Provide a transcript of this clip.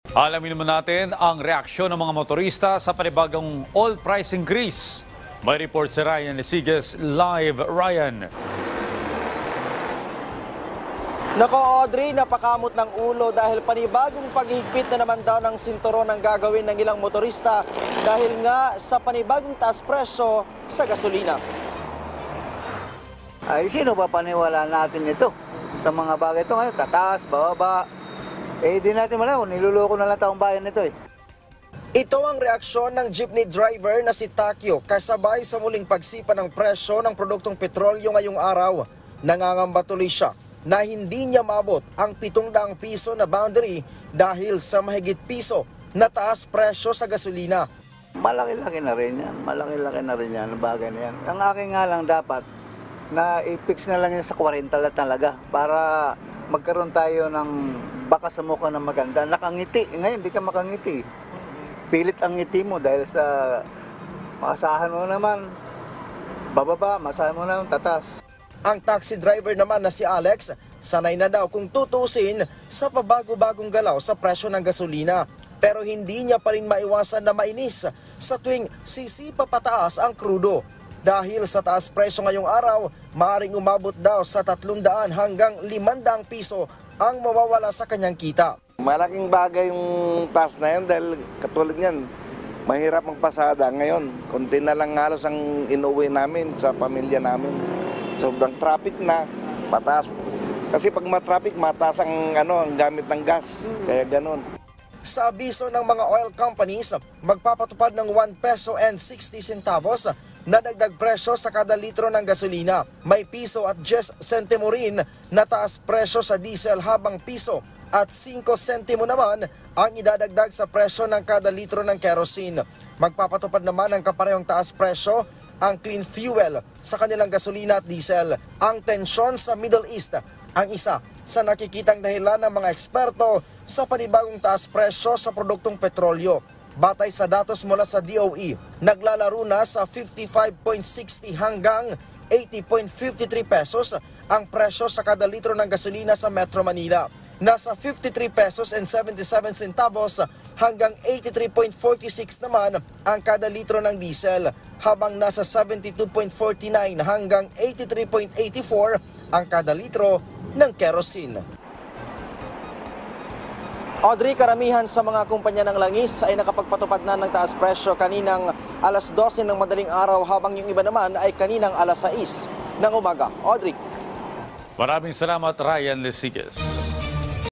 Alamin naman natin ang reaksyon ng mga motorista sa panibagong oil price increase. May report si Ryan Lesiges live. Ryan. Nako Audrey, napakamot ng ulo dahil panibagong paghihigpit na naman daw ng sinturon ang gagawin ng ilang motorista dahil nga sa panibagong taas presyo sa gasolina. Ay, sino pa paniwala natin ito? Sa mga bagay ito ngayon, tataas, bababa. Di natin malaw, niluloko na lang taong bayan nito eh. Ito ang reaksyon ng jeepney driver na si Takyo kasabay sa muling pagsipa ng presyo ng produktong petrolyo ngayong araw. Nangangamba tuloy siya na hindi niya maabot ang 700 piso na boundary dahil sa mahigit piso na taas presyo sa gasolina. Malaki-laki na rin yan. Malaki-laki na rin yan, ang bagay na yan. Ang aking nga lang dapat, na i-fix na lang yan sa 40 lang talaga para magkaroon tayo ng baka sa mukha na maganda. Nakangiti. Ngayon, di ka makangiti. Pilit ang ngiti mo dahil sa masahan mo naman bababa, masahan mo naman tatas. Ang taxi driver naman na si Alex, sanay na daw kung tutusin sa pabago-bagong galaw sa presyo ng gasolina. Pero hindi niya pa rin maiwasan na mainis sa tuwing sisipa pataas ang krudo. Dahil sa taas presyo ngayong araw, maaaring umabot daw sa 300 hanggang 500 piso ang mawawala sa kanyang kita. Malaking bagay yung taas na yun dahil katulad yan, mahirap magpasada ngayon. Kunti na lang halos ang inuwi namin sa pamilya namin. Sobrang traffic na, mataas. Kasi pag matraffic, mataas ang gamit ng gas. Kaya ganun. Sa abiso ng mga oil companies, magpapatupad ng 1 peso and 60 centavos na dagdag presyo sa kada litro ng gasolina. May piso at 10 sentimo rin na taas presyo sa diesel habang piso at 5 sentimo naman ang idadagdag sa presyo ng kada litro ng kerosene. Magpapatupad naman ng kaparehong taas presyo ang clean fuel sa kanilang gasolina at diesel. Ang tensyon sa Middle East ang isa sa nakikitang dahilan ng mga eksperto sa panibagong taas presyo sa produktong petrolyo. Batay sa datos mula sa DOE, naglalaro na sa 55.60 hanggang 80.53 pesos ang presyo sa kada litro ng gasolina sa Metro Manila. Nasa 53 pesos and 77 centavos hanggang 83.46 naman ang kada litro ng diesel, habang nasa 72.49 hanggang 83.84 ang kada litro ng kerosene. Audrey, karamihan sa mga kumpanya ng langis ay nakapagpatupad na ng taas presyo kaninang alas 12 ng madaling araw, habang yung iba naman ay kaninang alas 6 ng umaga. Audrey. Maraming salamat, Ryan Lesiges.